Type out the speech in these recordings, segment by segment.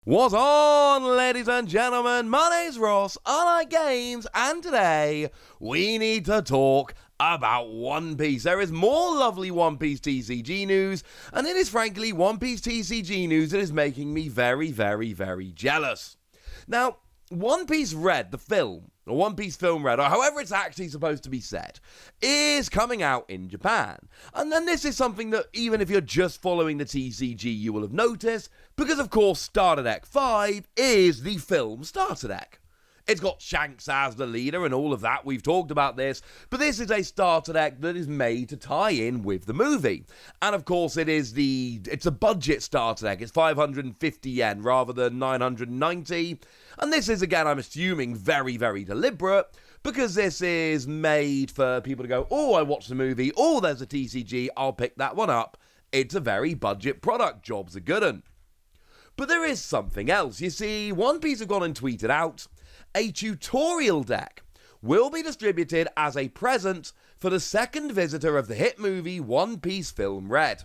What's on, ladies and gentlemen? My name's Ross, I like games, and today we need to talk about One Piece. There is more lovely One Piece TCG news, and it is frankly One Piece TCG news that is making me very, very, very jealous. Now, One Piece Red, the film, or One Piece Film Red, or however it's actually supposed to be said, is coming out in Japan. And then this is something that even if you're just following the TCG, you will have noticed, because of course Starter Deck 5 is the film Starter Deck. It's got Shanks as the leader and all of that, we've talked about this, but this is a starter deck that is made to tie in with the movie. And of course it's a budget starter deck, it's 550 yen rather than 990, and this is again, I'm assuming, very, very deliberate, because this is made for people to go, oh, I watched the movie, oh, there's a TCG, I'll pick that one up. It's a very budget product, job's a good un. But there is something else. You see, One Piece have gone and tweeted out, a tutorial deck will be distributed as a present for the second visitor of the hit movie One Piece Film Red.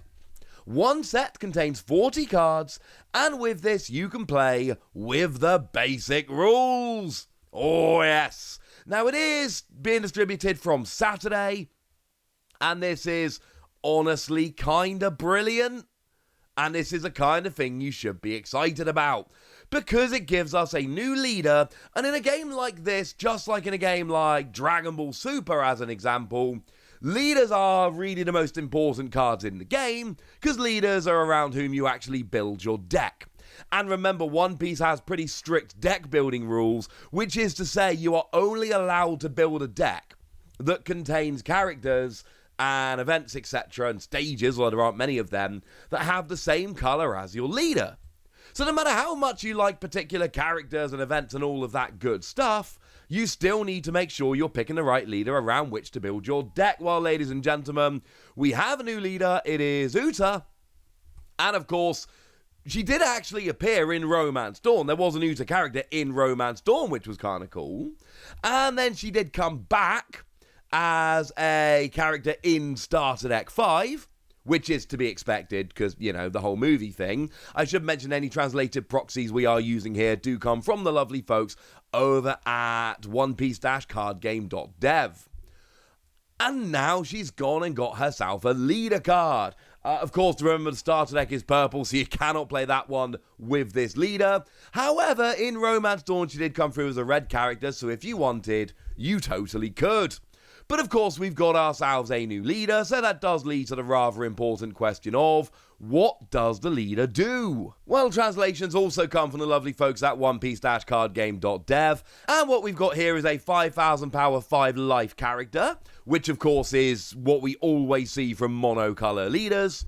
One set contains 40 cards, and with this you can play with the basic rules. Oh yes. Now it is being distributed from Saturday, and this is honestly kinda brilliant. And this is the kind of thing you should be excited about, because it gives us a new leader, and in a game like this, just like in a game like Dragon Ball Super as an example, leaders are really the most important cards in the game, because leaders are around whom you actually build your deck. And remember, One Piece has pretty strict deck building rules, which is to say you are only allowed to build a deck that contains characters and events, etc., and stages, well, there aren't many of them, that have the same colour as your leader. So no matter how much you like particular characters and events and all of that good stuff, you still need to make sure you're picking the right leader around which to build your deck. Well, ladies and gentlemen, we have a new leader. It is Uta. And of course, she did actually appear in Romance Dawn. There was an Uta character in Romance Dawn, which was kind of cool. And then she did come back as a character in Starter Deck 5, which is to be expected because, you know, the whole movie thing. I should mention any translated proxies we are using here do come from the lovely folks over at onepiece-cardgame.dev. And now she's gone and got herself a leader card. Of course, remember the starter deck is purple, so you cannot play that one with this leader. However, in Romance Dawn, she did come through as a red character, so if you wanted, you totally could. But of course, we've got ourselves a new leader, so that does lead to the rather important question of, what does the leader do? Well, translations also come from the lovely folks at onepiece-cardgame.dev, and what we've got here is a 5,000 power 5 life character, which of course is what we always see from monocolor leaders,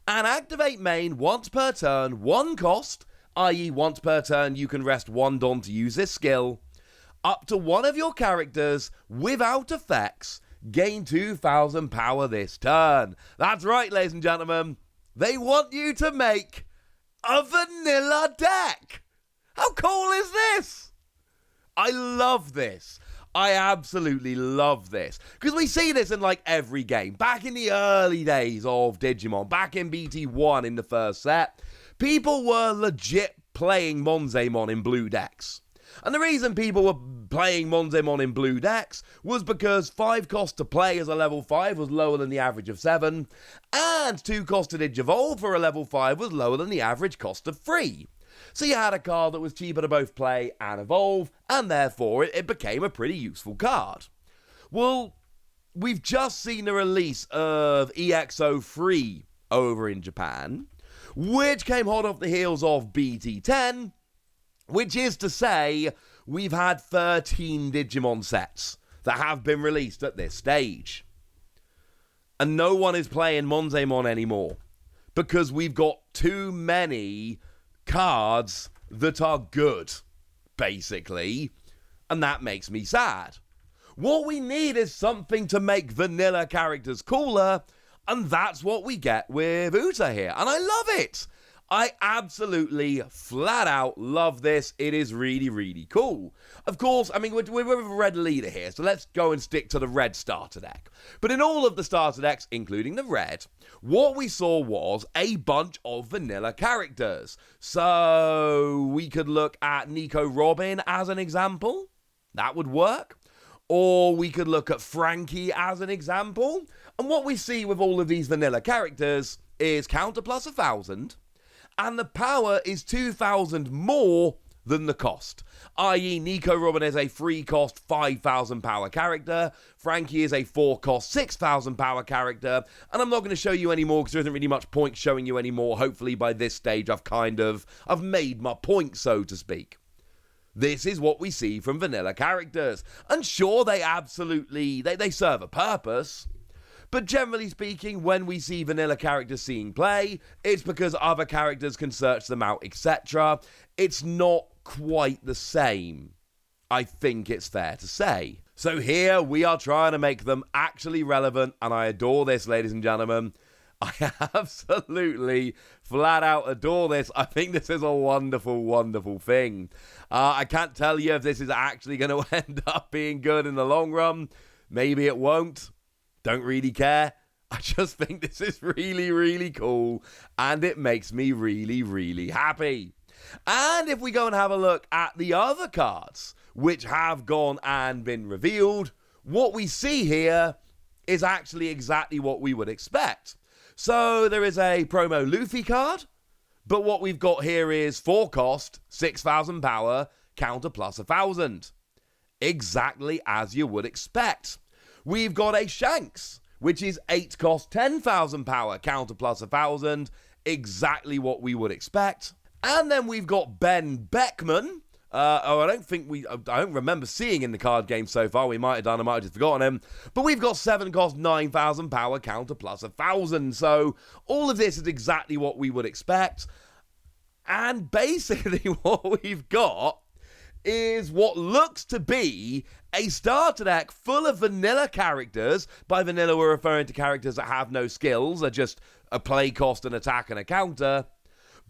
and activate main once per turn, one cost, i.e. once per turn you can rest one Don to use this skill, up to one of your characters without effects, gain 2,000 power this turn. That's right, ladies and gentlemen. They want you to make a vanilla deck. How cool is this? I love this. I absolutely love this. Because we see this in like every game. Back in the early days of Digimon, back in BT1 in the first set, people were legit playing Monzaemon in blue decks. And the reason people were playing Monzaemon in blue decks was because 5 cost to play as a level 5 was lower than the average of 7, and 2 cost to Digivolve for a level 5 was lower than the average cost of 3. So you had a card that was cheaper to both play and evolve, and therefore it became a pretty useful card. Well, we've just seen the release of EXO3 over in Japan, which came hot off the heels of BT10, which is to say, we've had 13 Digimon sets that have been released at this stage. And no one is playing Monzaemon anymore, because we've got too many cards that are good, basically. And that makes me sad. What we need is something to make vanilla characters cooler, and that's what we get with Uta here. And I love it! I absolutely, flat out love this. It is really, really cool. Of course, I mean, we're with a red leader here, so let's go and stick to the red starter deck. But in all of the starter decks, including the red, what we saw was a bunch of vanilla characters. So we could look at Nico Robin as an example. That would work. Or we could look at Frankie as an example. And what we see with all of these vanilla characters is counter plus 1,000, and the power is 2,000 more than the cost. I.e., Nico Robin is a free cost 5,000 power character, Frankie is a 4 cost 6,000 power character, and I'm not going to show you any more because there isn't really much point showing you any more. Hopefully by this stage I've made my point, so to speak. This is what we see from vanilla characters. And sure, they absolutely, they serve a purpose. But generally speaking, when we see vanilla characters seeing play, it's because other characters can search them out, etc. It's not quite the same, I think it's fair to say. So here we are trying to make them actually relevant, and I adore this, ladies and gentlemen. I absolutely flat out adore this. I think this is a wonderful, wonderful thing. I can't tell you if this is actually going to end up being good in the long run. Maybe it won't. Don't really care. I just think this is really, really cool, and it makes me really, really happy. And if we go and have a look at the other cards, which have gone and been revealed, what we see here is actually exactly what we would expect. So there is a promo Luffy card, but what we've got here is 4 cost, 6,000 power, counter plus 1,000. Exactly as you would expect. We've got a Shanks, which is 8 cost, 10,000 power, counter plus 1,000. Exactly what we would expect. And then we've got Ben Beckman. I don't remember seeing in the card game so far. We might have done, I might have just forgotten him. But we've got 7 cost, 9,000 power, counter plus 1,000. So all of this is exactly what we would expect. And basically what we've got is what looks to be a starter deck full of vanilla characters. By vanilla, we're referring to characters that have no skills, are just a play cost, an attack, and a counter.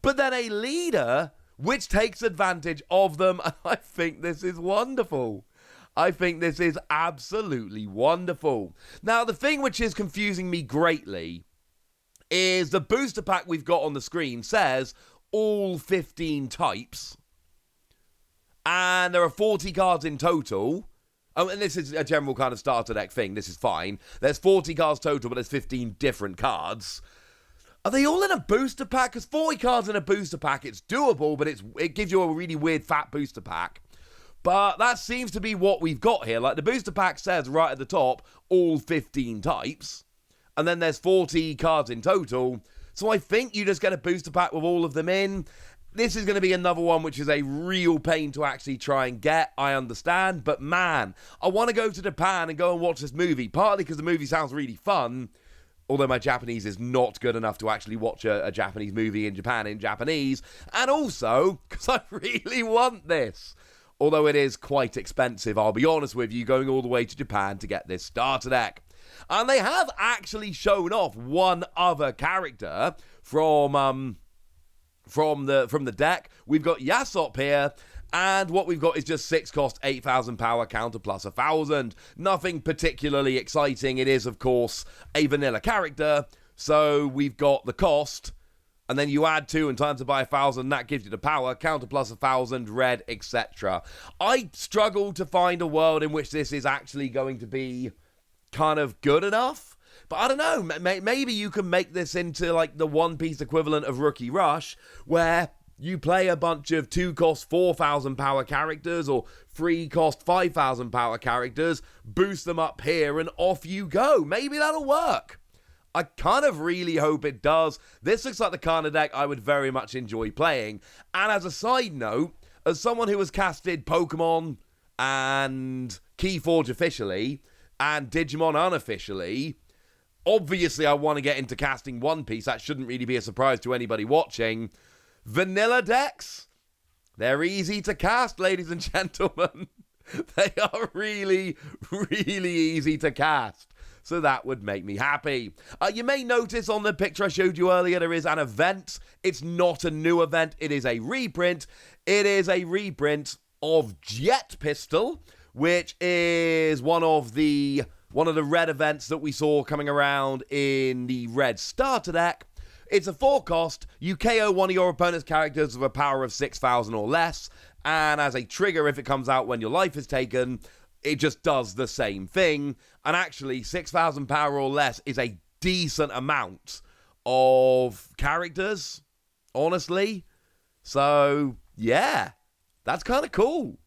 But then a leader which takes advantage of them, and I think this is wonderful. I think this is absolutely wonderful. Now, the thing which is confusing me greatly is the booster pack we've got on the screen says all 15 types, and there are 40 cards in total. Oh, and this is a general kind of starter deck thing. This is fine. There's 40 cards total, but there's 15 different cards. Are they all in a booster pack? Because 40 cards in a booster pack, it's doable, but it gives you a really weird fat booster pack. But that seems to be what we've got here. Like, the booster pack says right at the top, all 15 types. And then there's 40 cards in total. So I think you just get a booster pack with all of them in. This is going to be another one which is a real pain to actually try and get, I understand. But man, I want to go to Japan and go and watch this movie. Partly because the movie sounds really fun, although my Japanese is not good enough to actually watch a Japanese movie in Japan in Japanese. And also because I really want this. Although it is quite expensive, I'll be honest with you, going all the way to Japan to get this starter deck. And they have actually shown off one other character from the deck. We've got Yasop here, and what we've got is just 6 cost, 8,000 power, counter plus 1,000. Nothing particularly exciting. It is, of course, a vanilla character, so we've got the cost, and then you add 2 and times it by 1,000, that gives you the power, counter plus 1,000, red, etc. I struggle to find a world in which this is actually going to be kind of good enough. But I don't know, maybe you can make this into like the One Piece equivalent of Rookie Rush, where you play a bunch of 2 cost 4,000 power characters or 3 cost 5,000 power characters, boost them up here and off you go. Maybe that'll work. I kind of really hope it does. This looks like the kind of deck I would very much enjoy playing. And as a side note, as someone who has casted Pokemon and Keyforge officially and Digimon unofficially, obviously I want to get into casting One Piece. That shouldn't really be a surprise to anybody watching. Vanilla decks, they're easy to cast, ladies and gentlemen. They are really, really easy to cast. so that would make me happy. You may notice on the picture I showed you earlier, there is an event. It's not a new event, it is a reprint. It is a reprint of Jet Pistol, which is one of the red events that we saw coming around in the red starter deck. It's a 4-cost. You KO one of your opponent's characters with a power of 6,000 or less, and as a trigger, if it comes out when your life is taken, it just does the same thing. And actually, 6,000 power or less is a decent amount of characters, honestly. So, yeah, that's kind of cool.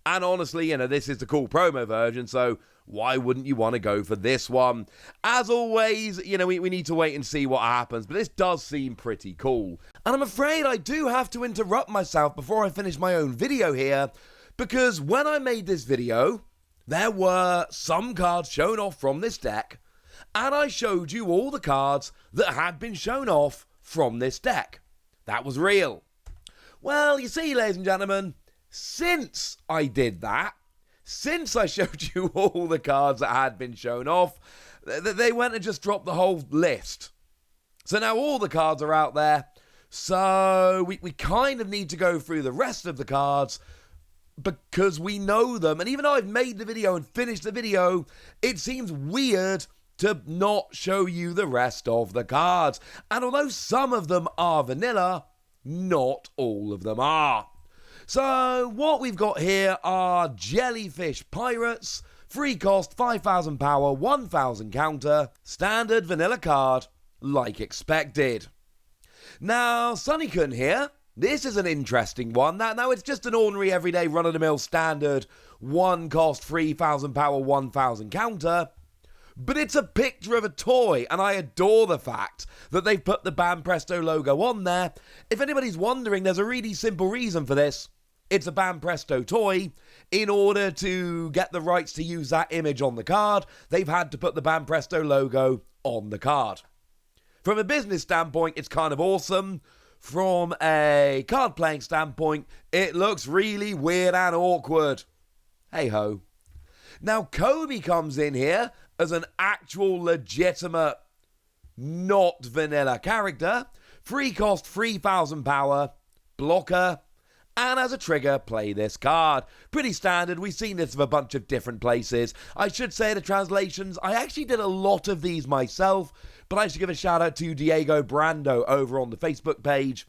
And honestly, this is the cool promo version, so why wouldn't you want to go for this one? As always, we need to wait and see what happens, but this does seem pretty cool. And I'm afraid I do have to interrupt myself before I finish my own video here, because when I made this video, there were some cards shown off from this deck, and I showed you all the cards that had been shown off from this deck. That was real. Well, you see, ladies and gentlemen, since I did that, since I showed you all the cards that had been shown off, they went and just dropped the whole list. So now all the cards are out there, so we kind of need to go through the rest of the cards because we know them. And even though I've made the video and finished the video, it seems weird to not show you the rest of the cards. And although some of them are vanilla, not all of them are. So what we've got here are Jellyfish Pirates, 3-cost, 5,000 power, 1,000 counter, standard vanilla card, like expected. Now, Sunny-Kun here, this is an interesting one. Now it's just an ordinary everyday run-of-the-mill standard 1-cost, 3,000 power, 1,000 counter, but it's a picture of a toy, and I adore the fact that they've put the Bam Presto logo on there. If anybody's wondering, there's a really simple reason for this. It's a Bam Presto toy. In order to get the rights to use that image on the card, they've had to put the Bam Presto logo on the card. From a business standpoint, it's kind of awesome. From a card playing standpoint, it looks really weird and awkward. Hey ho. Now Kobe comes in here as an actual legitimate, not vanilla character. 3-cost, 3,000 power, blocker, and as a trigger, play this card. Pretty standard. We've seen this in a bunch of different places. I should say the translations, I actually did a lot of these myself, but I should give a shout out to Diego Brando over on the Facebook page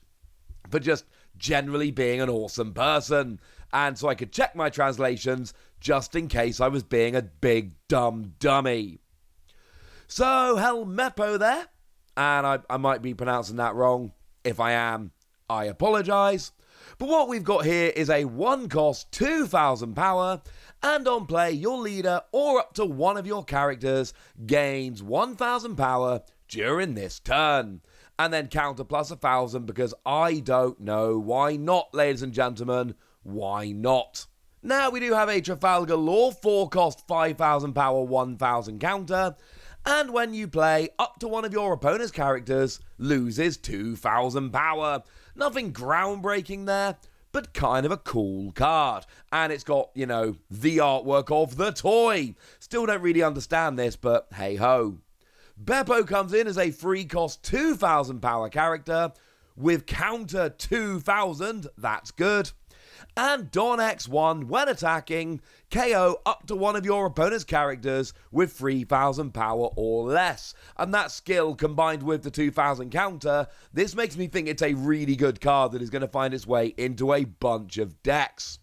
for just generally being an awesome person. And so I could check my translations just in case I was being a big dumb dummy. So, Helmeppo there, and I might be pronouncing that wrong. If I am, I apologise. But what we've got here is a 1-cost, 2,000 power, and on play, your leader or up to one of your characters gains 1,000 power during this turn. And then counter plus 1,000 because I don't know. Why not, ladies and gentlemen? Why not? Now we do have a Trafalgar Law, 4-cost, 5,000 power, 1,000 counter. And when you play, up to one of your opponent's characters loses 2,000 power. Nothing groundbreaking there, but kind of a cool card. And it's got, the artwork of the toy. Still don't really understand this, but hey ho. Beppo comes in as a 3-cost, 2,000 power character with counter 2,000. That's good. And Don X1, when attacking, KO up to one of your opponent's characters with 3,000 power or less. And that skill combined with the 2,000 counter, this makes me think it's a really good card that is going to find its way into a bunch of decks.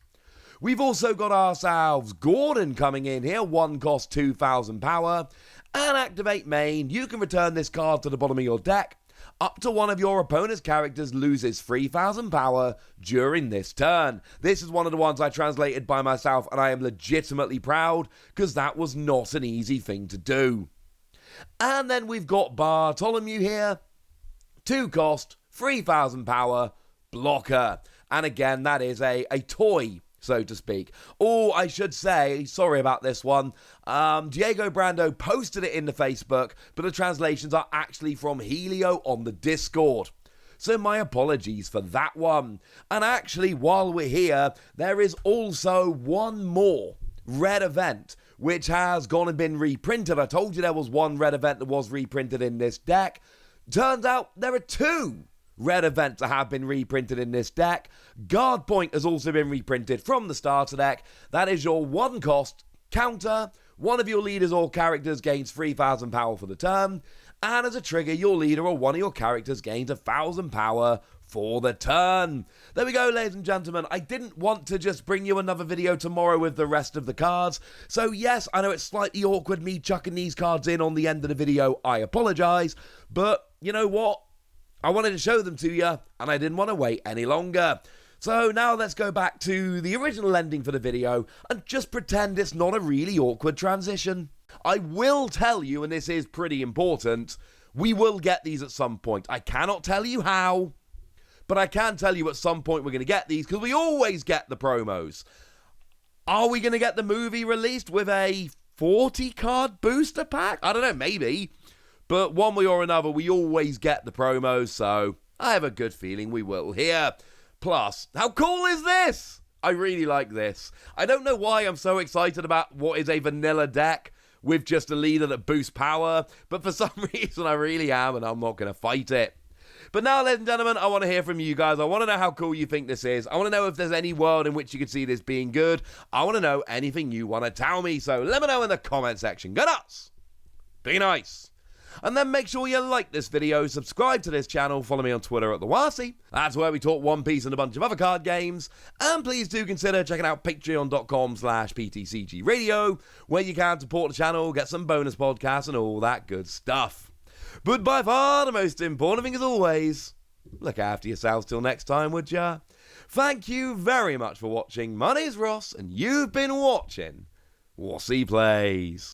We've also got ourselves Gordon coming in here, 1-cost, 2,000 power. And activate main, you can return this card to the bottom of your deck. Up to one of your opponent's characters loses 3,000 power during this turn. This is one of the ones I translated by myself, and I am legitimately proud, because that was not an easy thing to do. And then we've got Bartholomew here. 2-cost, 3,000 power, blocker. And again, that is a toy, so to speak. Oh, I should say, sorry about this one, Diego Brando posted it in the Facebook, but the translations are actually from Helio on the Discord. So my apologies for that one. And actually, while we're here, there is also one more red event, which has gone and been reprinted. I told you there was one red event that was reprinted in this deck. Turns out there are two red events that have been reprinted in this deck. Guard Point has also been reprinted from the starter deck. That is your 1-cost counter. One of your leaders or characters gains 3,000 power for the turn. And as a trigger, your leader or one of your characters gains 1,000 power for the turn. There we go, ladies and gentlemen. I didn't want to just bring you another video tomorrow with the rest of the cards. So yes, I know it's slightly awkward me chucking these cards in on the end of the video. I apologise. But you know what? I wanted to show them to you, and I didn't want to wait any longer. So now let's go back to the original ending for the video and just pretend it's not a really awkward transition. I will tell you, and this is pretty important, we will get these at some point. I cannot tell you how, but I can tell you at some point we're going to get these, because we always get the promos. Are we going to get the movie released with a 40-card booster pack? I don't know, maybe. But one way or another, we always get the promos, so I have a good feeling we will here. Plus, how cool is this? I really like this. I don't know why I'm so excited about what is a vanilla deck with just a leader that boosts power, but for some reason I really am, and I'm not going to fight it. But now, ladies and gentlemen, I want to hear from you guys. I want to know how cool you think this is. I want to know if there's any world in which you could see this being good. I want to know anything you want to tell me, so let me know in the comment section. Go nuts! Be nice! And then make sure you like this video, subscribe to this channel, follow me on Twitter at TheWasi. That's where we talk One Piece and a bunch of other card games. And please do consider checking out patreon.com/PTCG Radio, where you can support the channel, get some bonus podcasts and all that good stuff. But by far the most important thing as always, look after yourselves till next time, would ya? Thank you very much for watching. My name's Ross, and you've been watching Wasi Plays.